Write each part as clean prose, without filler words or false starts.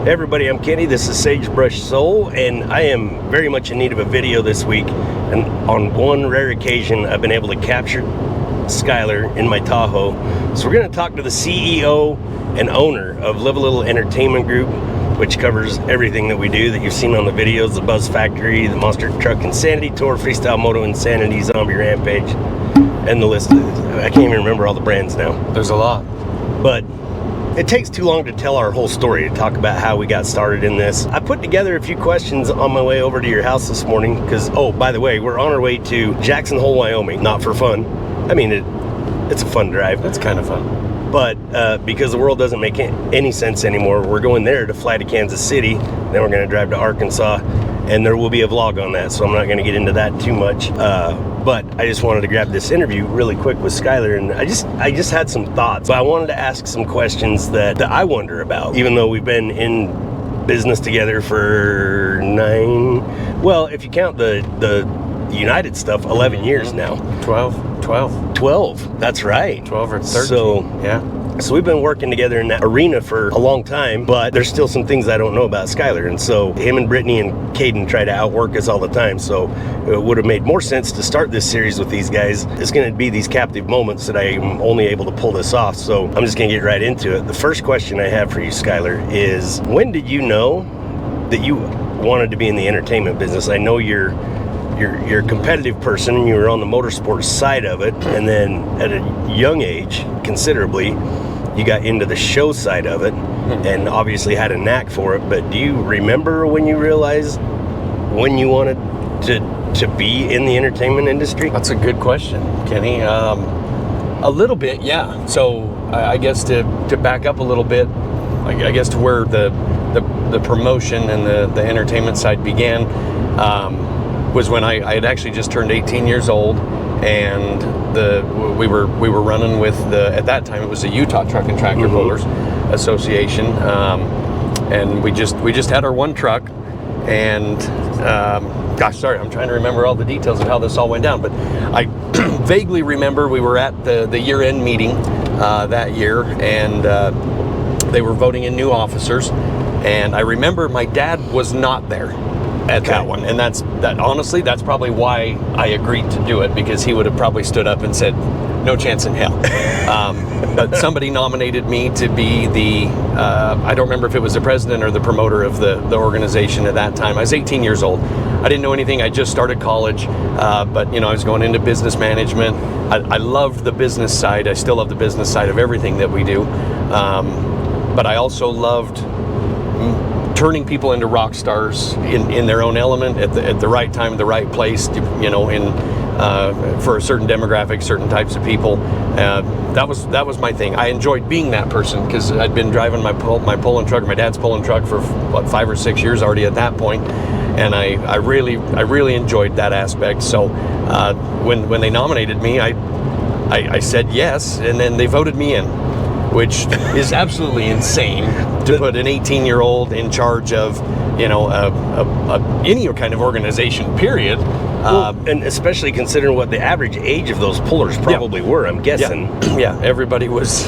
Hey everybody, I'm Kenny. This is Sagebrush Soul, and I am very much in need of a video this week. And on one rare occasion, I've been able to capture Skyler in my Tahoe. So we're going to talk to the CEO and owner of Live a Little Entertainment Group, which covers everything that we do that you've seen on the videos: the Buzz Factory, the Monster Truck Insanity Tour, Freestyle Moto Insanity, Zombie Rampage, and the list. I can't even remember all the brands now. There's a lot. But it takes too long to tell our whole story, to talk about how we got started in this. I put together a few questions on my way over to your house this morning because, oh, by the way, we're on our way to Jackson Hole, Wyoming. Not for fun. I mean, it's a fun drive. It's kind of fun. But because the world doesn't make any sense anymore, we're going there to fly to Kansas City. Then we're going to drive to Arkansas, and there will be a vlog on that, so I'm not going to get into that too much. But I just wanted to grab this interview really quick with Skyler, and I just had some thoughts. But I wanted to ask some questions that I wonder about, even though we've been in business together for if you count the United stuff, 11 years now. 12, that's right. 12 or 13, yeah. So we've been working together in that arena for a long time, but there's still some things I don't know about Skyler. And so him and Brittany and Caden try to outwork us all the time. So it would have made more sense to start this series with these guys. It's going to be these captive moments that I'm only able to pull this off. So I'm just going to get right into it. The first question I have for you, Skyler, is when did you know that you wanted to be in the entertainment business? I know you're a competitive person and you were on the motorsports side of it, and then at a young age, considerably, you got into the show side of it and obviously had a knack for it. But do you remember when you realized when you wanted to be in the entertainment industry? That's a good question, Kenny. A little bit, yeah. So I guess to back up a little bit, I guess to where the promotion and the entertainment side began, was when I had actually just turned 18 years old, and we were running with at that time it was the Utah Truck and Tractor Pullers Association, and we just had our one truck, and I'm trying to remember all the details of how this all went down, but I vaguely remember we were at the year-end meeting that year, and they were voting in new officers, and I remember my dad was not there at that one, and honestly that's probably why I agreed to do it, because he would have probably stood up and said no chance in hell. But somebody nominated me to be the I don't remember if it was the president or the promoter of the organization at that time. I was 18 years old. I didn't know anything. I just started college, but I was going into business management. I loved the business side. I still love the business side of everything that we do, but I also loved turning people into rock stars in their own element at the right time, the right place, for a certain demographic, certain types of people. That was my thing. I enjoyed being that person because I'd been driving my pulling truck, my dad's pulling truck, for 5 or 6 years already at that point, and I really enjoyed that aspect. So when they nominated me, I said yes, and then they voted me in, which is absolutely insane to put an 18-year-old in charge of, any kind of organization, period. And especially considering what the average age of those pullers probably were, I'm guessing. Yeah, everybody was,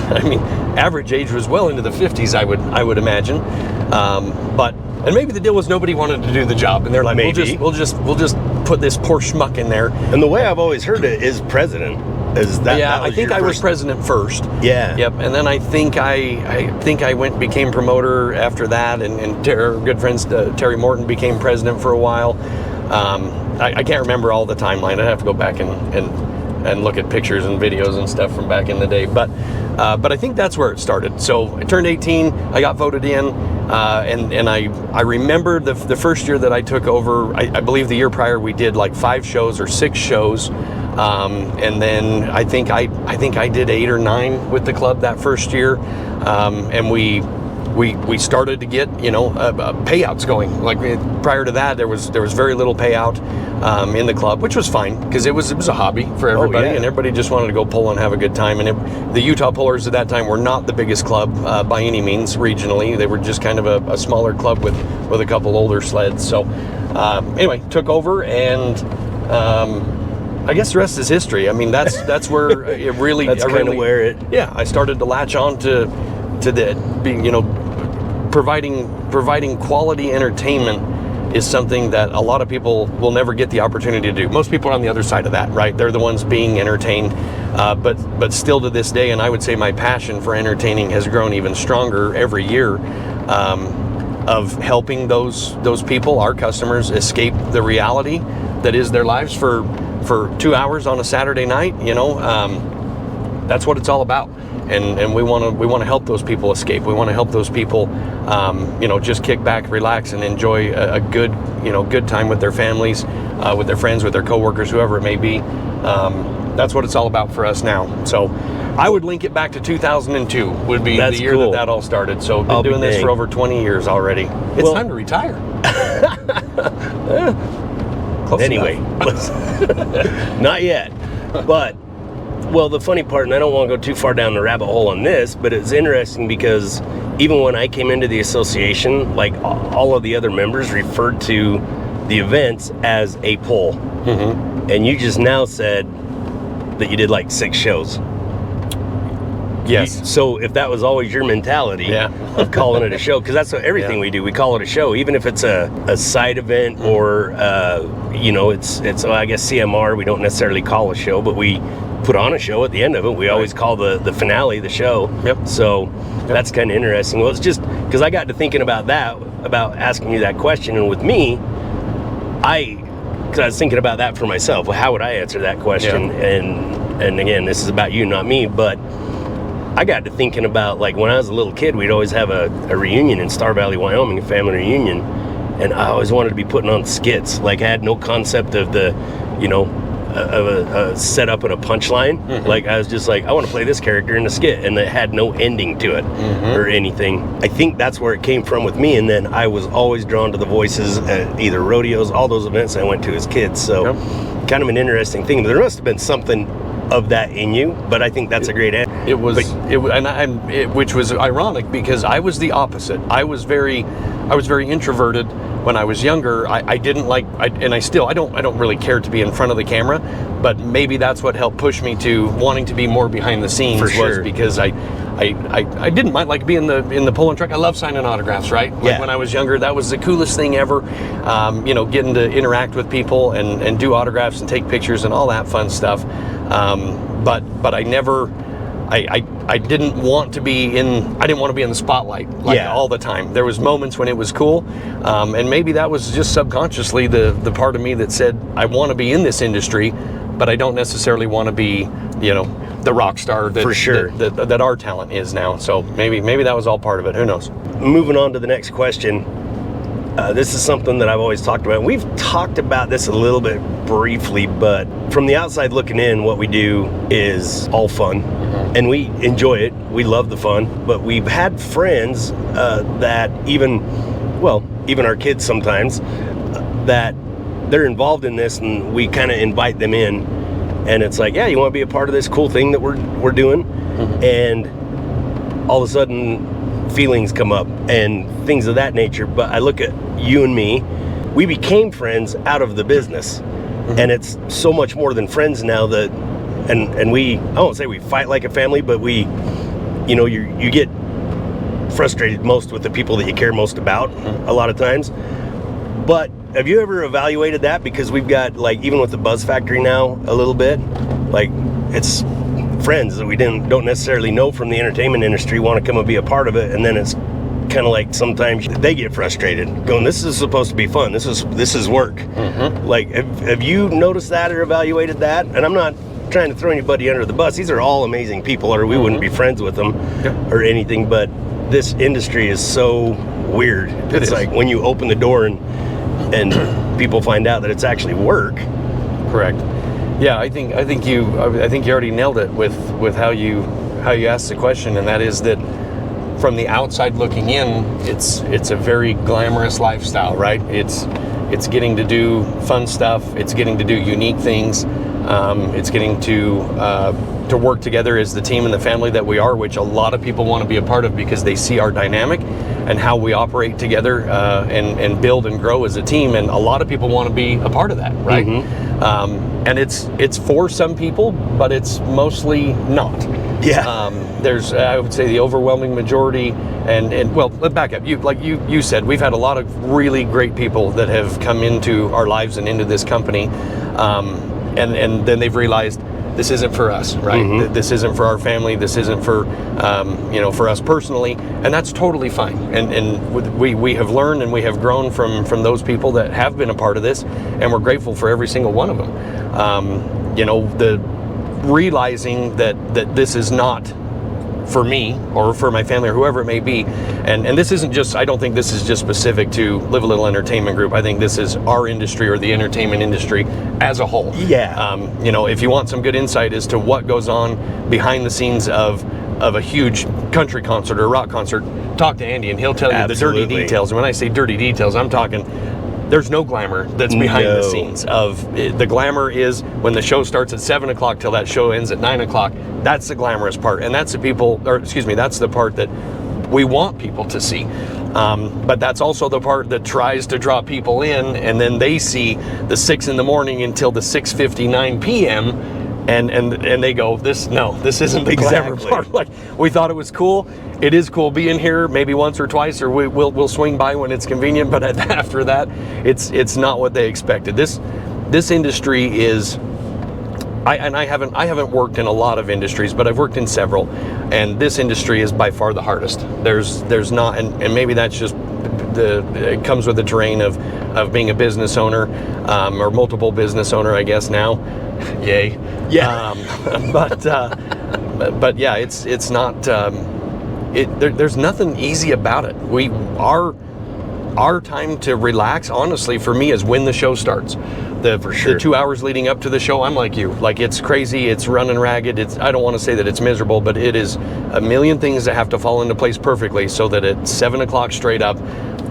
average age was well into the 50s, I would imagine. And maybe the deal was nobody wanted to do the job, and they're like, maybe. we'll just put this poor schmuck in there. And the way I've always heard it is president. I think I was president first. Yeah. Yep. And then I think I became promoter after that, and our good friends Terry Morton became president for a while. I can't remember all the timeline. I'd have to go back and look at pictures and videos and stuff from back in the day. But I think that's where it started. So I turned 18. I got voted in, and I remember the first year that I took over. I believe the year prior we did like 5 shows or 6 shows. And then I think I did 8 or 9 with the club that first year, and we started to get payouts going. Like prior to that, there was very little payout in the club, which was fine because it was a hobby for everybody, and everybody just wanted to go pull and have a good time. And the Utah Pullers at that time were not the biggest club by any means regionally. They were just kind of a smaller club with a couple older sleds. So anyway, took over, and I guess the rest is history. I mean, that's where it really. That's kind of where it. Yeah, I started to latch on to the being, providing quality entertainment is something that a lot of people will never get the opportunity to do. Most people are on the other side of that, right? They're the ones being entertained, but still to this day, and I would say my passion for entertaining has grown even stronger every year, of helping those people, our customers, escape the reality that is their lives for 2 hours on a Saturday night. That's what it's all about. And we want to help those people escape. We want to help those people, just kick back, relax, and enjoy a good time with their families, with their friends, with their coworkers, whoever it may be. That's what it's all about for us now. So I would link it back to 2002 would be the year cool. that all started. So I've been doing this for over 20 years already. It's time to retire. Anyway, not yet. But, well, the funny part, and I don't want to go too far down the rabbit hole on this, but it's interesting because even when I came into the association, like all of the other members referred to the events as a pull. Mm-hmm. And you just now said that you did like 6 shows. Yes. So if that was always your mentality of calling it a show, because that's what everything we do, we call it a show, even if it's a side event or, it's I guess CMR, we don't necessarily call a show, but we put on a show at the end of it. We always call the finale the show. Yep. So that's kind of interesting. Well, it's just because I got to thinking about that, about asking you that question, and with me, because I was thinking about that for myself. Well, how would I answer that question? Yeah. And again, this is about you, not me, but I got to thinking about, like, when I was a little kid, we'd always have a reunion in Star Valley, Wyoming, a family reunion, and I always wanted to be putting on skits. Like, I had no concept of the, of a setup and a punchline. Mm-hmm. Like, I was just like, I want to play this character in a skit, and it had no ending to it or anything. I think that's where it came from with me, and then I was always drawn to the voices at either rodeos, all those events I went to as kids. So kind of an interesting thing. There must have been something of that in you, but I think that's a great answer. Which was ironic because I was the opposite. I was very introverted when I was younger. I didn't like, and I don't really care to be in front of the camera, but maybe that's what helped push me to wanting to be more behind the scenes. For sure. Was because I didn't mind like being in the pulling truck. I love signing autographs, right? Like when I was younger, that was the coolest thing ever. Getting to interact with people and do autographs and take pictures and all that fun stuff. But I never, I didn't want to be in the spotlight all the time. There was moments when it was cool, and maybe that was just subconsciously the part of me that said I want to be in this industry, but I don't necessarily want to be, the rock star that, for sure. that our talent is now. So maybe that was all part of it. Who knows? Moving on to the next question. This is something that I've always talked about. We've talked about this a little bit briefly, but from the outside looking in, what we do is all fun, and we enjoy it. We love the fun, but we've had friends that even our kids sometimes, that they're involved in this, and we kind of invite them in, and it's like, yeah, you want to be a part of this cool thing that we're doing, and all of a sudden feelings come up and things of that nature. But I look at you and me, we became friends out of the business, and it's so much more than friends now that, and we, I won't say we fight like a family, but we, you get frustrated most with the people that you care most about a lot of times. But have you ever evaluated that? Because we've got, like, even with the Buzz Factory now a little bit, like, it's friends that we don't necessarily know from the entertainment industry want to come and be a part of it, and then it's kind of like sometimes they get frustrated going, this is supposed to be fun, this is work. Like, have you noticed that or evaluated that? And I'm not trying to throw anybody under the bus, these are all amazing people, or we wouldn't be friends with them or anything, but this industry is so weird. It's like when you open the door and people find out that it's actually work. Correct. Yeah, I think you already nailed it with how you asked the question, and that is that from the outside looking in, it's a very glamorous lifestyle, right? It's getting to do fun stuff. It's getting to do unique things. It's getting to work together as the team and the family that we are, which a lot of people want to be a part of because they see our dynamic. and how we operate together and build and grow as a team. And a lot of people want to be a part of that, right? And it's for some people, but it's mostly not. Yeah. There's, I would say, the overwhelming majority, and well, let's back up. You said we've had a lot of really great people that have come into our lives and into this company, and then they've realized this isn't for us, right? This isn't for our family. This isn't for, for us personally, and that's totally fine. And we have learned and we have grown from those people that have been a part of this, and we're grateful for every single one of them. The realizing that this is not for me or for my family or whoever it may be, and this isn't just, I don't think this is just specific to Live a Little Entertainment Group. I think this is our industry, or the entertainment industry as a whole. Yeah. If you want some good insight as to what goes on behind the scenes of a huge country concert or rock concert, talk to Andy and he'll tell you Absolutely. the dirty details. And when I say dirty details, I'm talking there's no glamour that's behind the scenes. The glamour is when the show starts at 7 o'clock till that show ends at 9 o'clock. That's the glamorous part, and that's that's the part that we want people to see. But that's also the part that tries to draw people in, and then they see the 6 in the morning until the 6:59 p.m. and they go, this isn't the glamour part. Like, we thought it was cool. It is cool being here, maybe once or twice, or we'll swing by when it's convenient. But after that, it's not what they expected. This industry is. I haven't worked in a lot of industries, but I've worked in several, and this industry is by far the hardest. There's not, and maybe that's just it comes with the terrain of being a business owner, or multiple business owner, I guess now. Yay. Yeah. But yeah, it's not. There's nothing easy about it. Our time to relax, honestly, for me, is when the show starts. The 2 hours leading up to the show, I'm like you. Like, it's crazy, it's running ragged. I don't want to say that it's miserable, but it is a million things that have to fall into place perfectly so that at 7 o'clock straight up,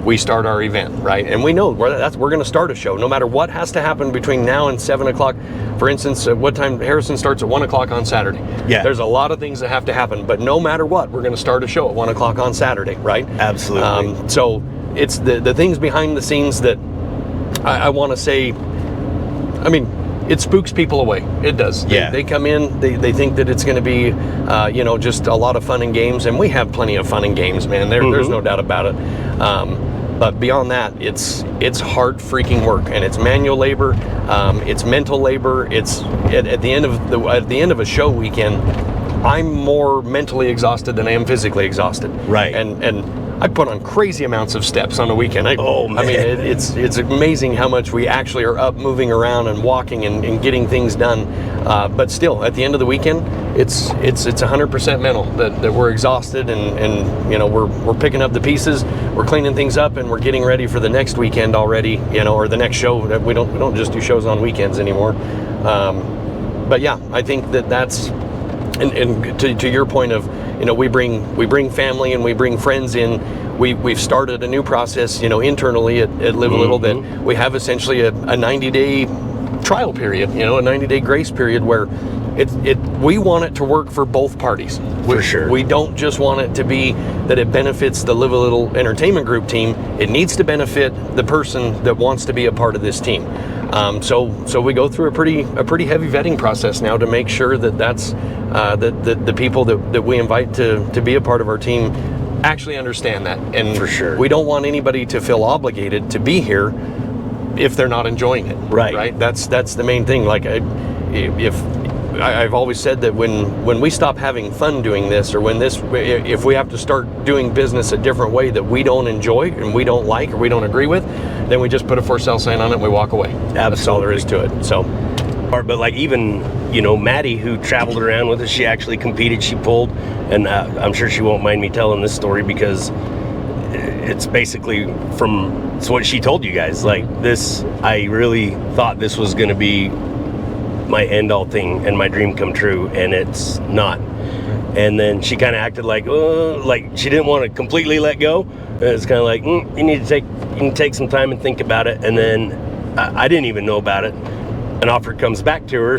we start our event, right? And we know we're going to start a show, no matter what has to happen between now and 7 o'clock. For instance, at what time Harrison starts at 1 o'clock on Saturday. Yeah. There's a lot of things that have to happen, but no matter what, we're going to start a show at 1 o'clock on Saturday, right? Absolutely. So it's the things behind the scenes that I want to say, I mean, it spooks people away. It does. Yeah. They come in, they think that it's going to be, just a lot of fun and games, and we have plenty of fun and games, man. There's no doubt about it. But beyond that, it's hard freaking work, and it's manual labor, it's mental labor. It's at the end of a show weekend, I'm more mentally exhausted than I am physically exhausted. Right. And I put on crazy amounts of steps on a weekend. Man. I mean, it's amazing how much we actually are up, moving around and walking and getting things done. But still, at the end of the weekend, it's 100% mental that we're exhausted, and we're picking up the pieces, we're cleaning things up, and we're getting ready for the next weekend already, or the next show. We don't just do shows on weekends anymore. But yeah, I think that's. And to your point of, we bring family and we bring friends in. We've started a new process, internally at Live a Little, that we have essentially a 90-day trial period, a 90-day grace period where we want it to work for both parties. For sure. We don't just want it to be that it benefits the Live a Little Entertainment Group team. It needs to benefit the person that wants to be a part of this team. So we go through a pretty heavy vetting process now to make sure that that's the people that we invite to be a part of our team actually understand that. And for sure, we don't want anybody to feel obligated to be here if they're not enjoying it. Right. That's the main thing. Like, I've always said that when we stop having fun doing this, or if we have to start doing business a different way that we don't enjoy and we don't like or we don't agree with, then we just put a for sale sign on it and we walk away. Absolutely. That's all there is to it. So, but like, even Maddie, who traveled around with us, she actually competed, she pulled, and I'm sure she won't mind me telling this story because it's basically it's what she told you guys. Like, this, I really thought this was going to be my end all thing and my dream come true, and it's not. And then she kind of acted like she didn't want to completely let go. It's kind of like, you need to take some time and think about it. And then I didn't even know about it an offer comes back to her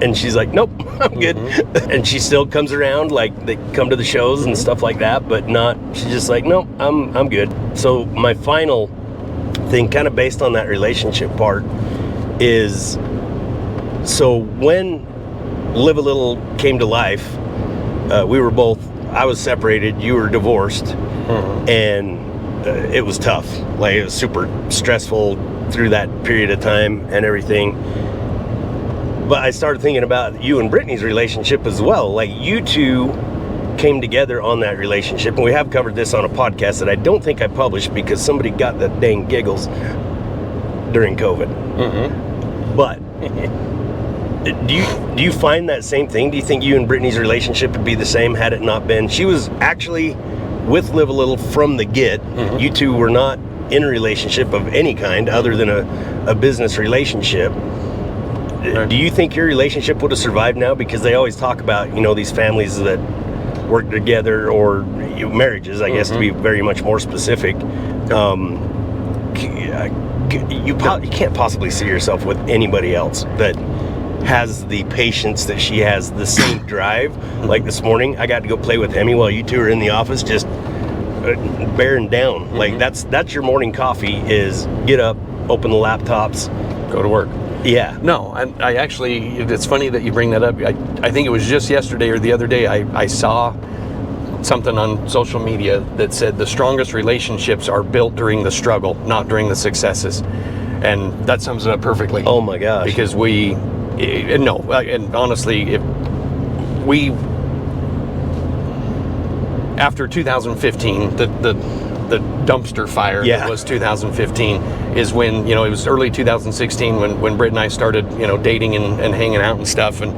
and she's like, nope, I'm good. And she still comes around, like they come to the shows and stuff like that, but she's just like, nope, I'm good. So my final thing, kind of based on that relationship part, is so when Live a Little came to life, I was separated, you were divorced, and it was tough. Like, it was super stressful through that period of time and everything. But I started thinking about you and Brittany's relationship as well. Like, you two came together on that relationship, and we have covered this on a podcast that I don't think I published because somebody got the dang giggles during COVID. But do you find that same thing? Do you think you and Brittany's relationship would be the same had it not been? She was actually with Live a Little from the get. You two were not in a relationship of any kind other than a business relationship. Do you think your relationship would have survived now? Because they always talk about, these families that work together, or marriages, I guess, to be very much more specific. You can't possibly see yourself with anybody else that has the patience that she has, the same drive. Like this morning, I got to go play with Hemi while you two are in the office, just bearing down. Like, that's your morning coffee, is get up, open the laptops, go to work. Yeah. No, I actually, it's funny that you bring that up. I think it was just yesterday or the other day, I saw something on social media that said the strongest relationships are built during the struggle, not during the successes. And that sums it up perfectly. Oh my gosh. Because and honestly, after 2015, the dumpster fire that was 2015 is when, it was early 2016 when Britt and I started, dating and hanging out and stuff. And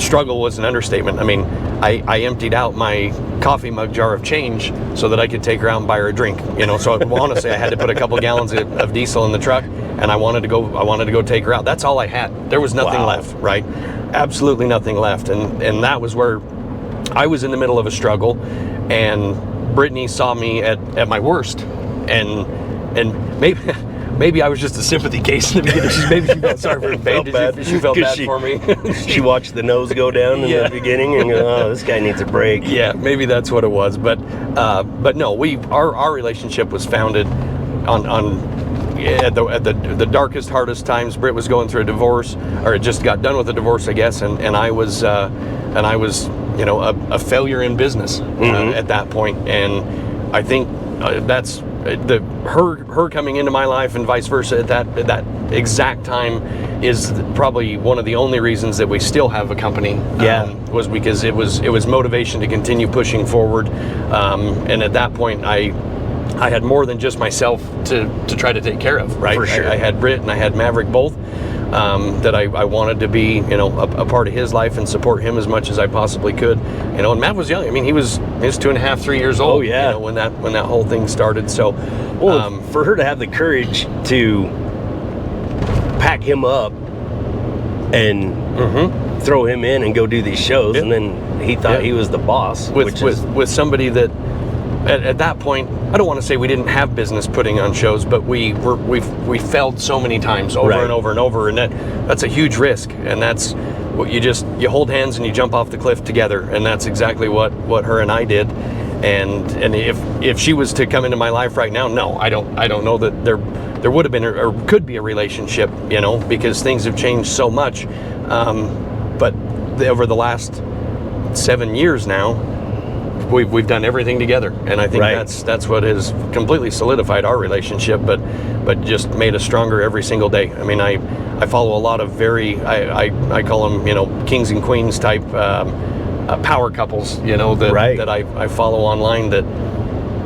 struggle was an understatement. I mean, I emptied out my coffee mug jar of change so that I could take her out and buy her a drink. So honestly, I had to put a couple gallons of diesel in the truck, and I wanted to go take her out. That's all I had. There was nothing left, right? Absolutely nothing left. And that was where I was in the middle of a struggle, and Brittany saw me at my worst, and maybe I was just a sympathy case in the beginning. Maybe she felt sorry for me. She felt bad for me. She watched the nose go down in the beginning and go, oh, this guy needs a break. Yeah, maybe that's what it was. But no, our relationship was founded on at the darkest, hardest times. Britt was going through a divorce, or it just got done with a divorce, I guess, and I was a failure in business at that point. And I think that's her coming into my life and vice versa at that exact time is probably one of the only reasons that we still have a company. Was because it was motivation to continue pushing forward. And at that point, I had more than just myself to try to take care of, right? For sure. I had Britt and I had Maverick both. That I wanted to be, a part of his life and support him as much as I possibly could. And Matt was young. I mean, he was 2.5, 3 years old. Oh yeah. When that whole thing started. So, for her to have the courage to pack him up and throw him in and go do these shows, and then he thought he was the boss. With somebody that at that point, I don't want to say we didn't have business putting on shows, but we failed so many times over and over and over, and that's a huge risk. And that's what you hold hands and you jump off the cliff together, and that's exactly what her and I did. And if she was to come into my life right now, no, I don't know that there would have been or could be a relationship, because things have changed so much. But over the last 7 years now, we've done everything together, and I think that's what has completely solidified our relationship, but just made us stronger every single day. I mean, I follow a lot of I call them kings and queens type power couples that I follow online, that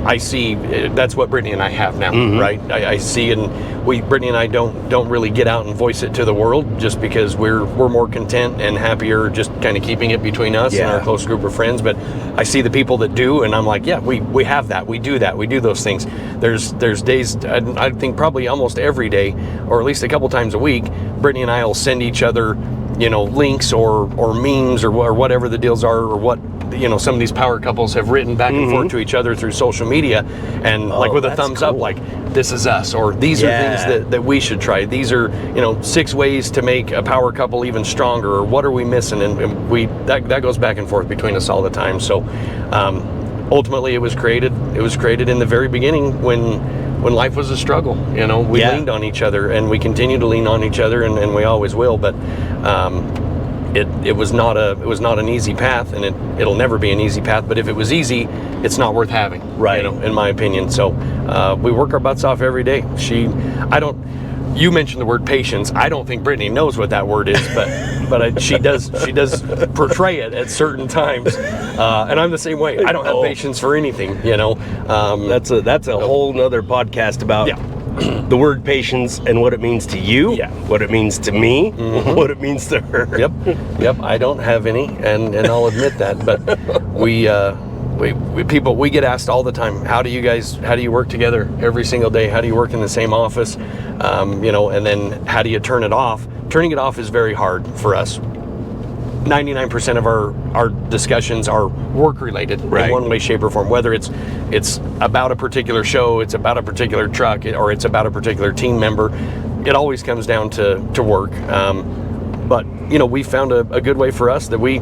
I see. That's what Brittany and I have now, right? I see, and Brittany and I don't really get out and voice it to the world, just because we're more content and happier just kind of keeping it between us and our close group of friends. But I see the people that do, and I'm like, yeah, we have that, we do those things. There's days, I think probably almost every day, or at least a couple times a week, Brittany and I will send each other links or memes or whatever the deals are, or what some of these power couples have written back and forth to each other through social media, and like with a thumbs up, like, this is us, or these are things that we should try. These are 6 ways to make a power couple even stronger, or what are we missing, and we that goes back and forth between us all the time. So ultimately, it was created in the very beginning when life was a struggle. We leaned on each other, and we continue to lean on each other, and we always will. But it was not an easy path, and it'll never be an easy path. But if it was easy, it's not worth having, right? In my opinion. So we work our butts off every day. You mentioned the word patience. I don't think Brittany knows what that word is, but she does portray it at certain times, and I'm the same way. I don't have patience for anything. That's a whole nother podcast about the word patience and what it means to you, what it means to me, what it means to her. Yep. I don't have any, and I'll admit that. But we get asked all the time, how do you work together every single day? How do you work in the same office? And then how do you turn it off? Turning it off is very hard for us. 99% of our discussions are work related in one way, shape, or form. Whether it's about a particular show, it's about a particular truck, or it's about a particular team member, it always comes down to work. But we found a good way for us that we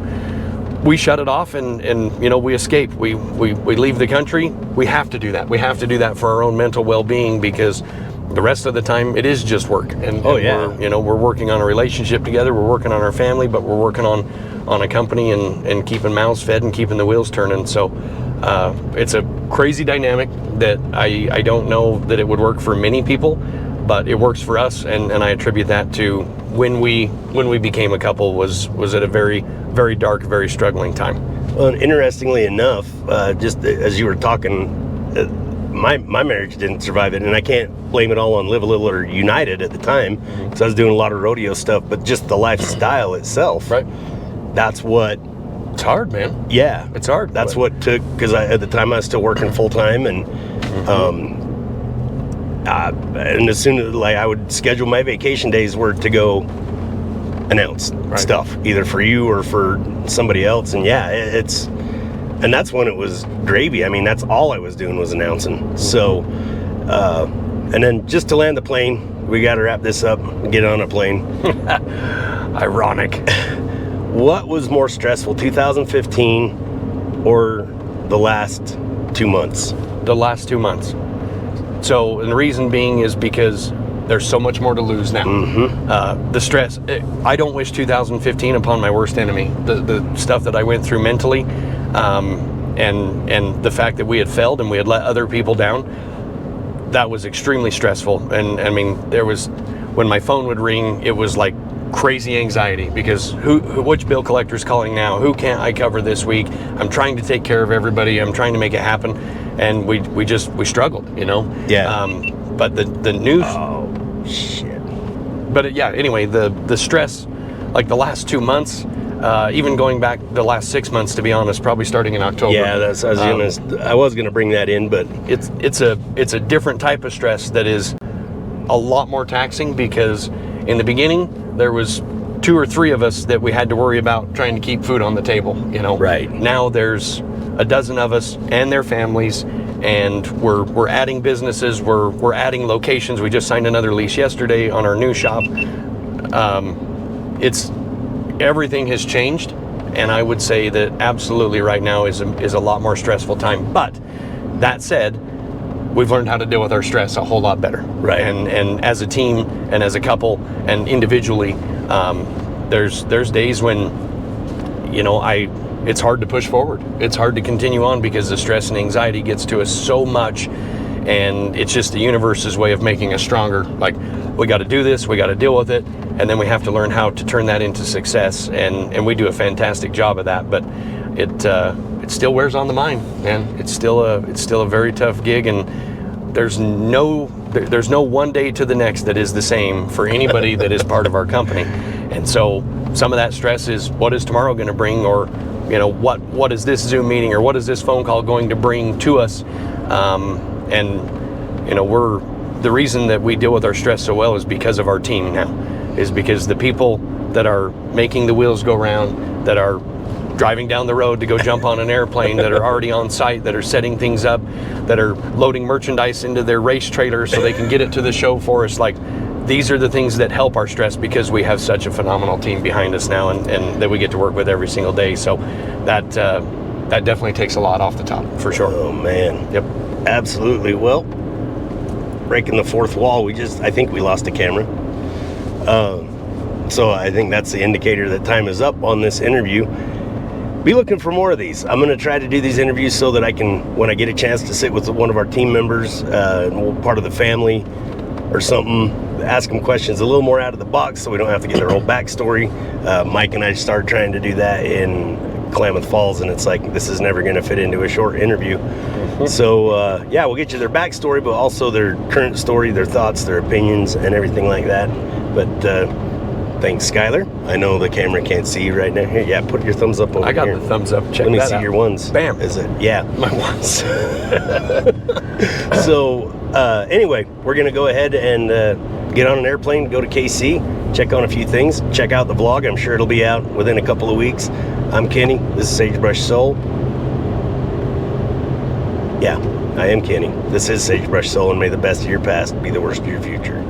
shut it off and we escape. We leave the country. We have to do that. We have to do that for our own mental well-being, because the rest of the time it is just work. And we're working on a relationship together. We're working on our family, but we're working on a company and keeping mouths fed and keeping the wheels turning. So it's a crazy dynamic that I don't know that it would work for many people, but it works for us, and I attribute that to when we became a couple was at a very, very dark, very struggling time. Well, and interestingly enough, just as you were talking, my marriage didn't survive it, and I can't blame it all on Live a Little or United at the time, because I was doing a lot of rodeo stuff, but just the lifestyle itself. Right. That's what... It's hard, man. Yeah. It's hard. That's what took, because at the time I was still working full time, and and as soon as I would schedule my vacation days were to go announce stuff, either for you or for somebody else, and and that's when it was gravy. I mean, that's all I was doing was announcing. So, and then just to land the plane, we got to wrap this up and get on a plane. Ironic. What was more stressful, 2015 or the last 2 months? The last 2 months. So, and the reason being is because there's so much more to lose now. The stress, I don't wish 2015 upon my worst enemy. The stuff that I went through mentally, and the fact that we had failed and we had let other people down, that was extremely stressful. And I mean, when my phone would ring, it was like crazy anxiety, because which bill collector's calling now? Who can't I cover this week? I'm trying to take care of everybody. I'm trying to make it happen. And we struggled, Yeah. But the news. Oh, shit. But anyway, the stress, like the last 2 months, even going back the last 6 months, to be honest, probably starting in October. Yeah, I was gonna bring that in, but it's a different type of stress that is a lot more taxing, because in the beginning there was 2 or 3 of us that we had to worry about trying to keep food on the table. Right. Now there's a dozen of us and their families, and we're adding businesses, we're adding locations. We just signed another lease yesterday on our new shop. Everything has changed, and I would say that absolutely right now is a lot more stressful time. But that said, we've learned how to deal with our stress a whole lot better. Right. And as a team and as a couple and individually, there's days when it's hard to push forward. It's hard to continue on, because the stress and anxiety gets to us so much, and it's just the universe's way of making us stronger. Like, we got to do this, we got to deal with it, and then we have to learn how to turn that into success, and we do a fantastic job of that. But it still wears on the mind, man. It's still a very tough gig, and there's no one day to the next that is the same for anybody that is part of our company. And so some of that stress is, what is tomorrow going to bring, or what is this Zoom meeting, or what is this phone call going to bring to us? The reason that we deal with our stress so well is because of our team now, is because the people that are making the wheels go round, that are driving down the road to go jump on an airplane, that are already on site, that are setting things up, that are loading merchandise into their race trailer so they can get it to the show for us. Like, these are the things that help our stress, because we have such a phenomenal team behind us now, and that we get to work with every single day. So that definitely takes a lot off the top, for sure. Oh man. Yep. Absolutely. Well, breaking the fourth wall, I think we lost a camera. So I think that's the indicator that time is up on this interview. Be looking for more of these. I'm going to try to do these interviews so that I can, when I get a chance to sit with one of our team members, part of the family or something, ask them questions a little more out of the box so we don't have to get their whole backstory. Mike and I started trying to do that in Klamath Falls, and it's like, this is never going to fit into a short interview. So yeah, we'll get you their backstory, but also their current story, their thoughts, their opinions, and everything like that. But thanks, Skyler. I know the camera can't see you right now. Here, yeah, put your thumbs up over here. I got the thumbs up. Check Let me that see out. your ones. Bam. Is it? Yeah. My ones. So anyway, we're going to go ahead and get on an airplane, go to KC, check on a few things, check out the vlog. I'm sure it'll be out within a couple of weeks. I'm Kenny. This is Sagebrush Soul. Yeah, I am Kenny. This is Sagebrush Soul, and may the best of your past be the worst of your future.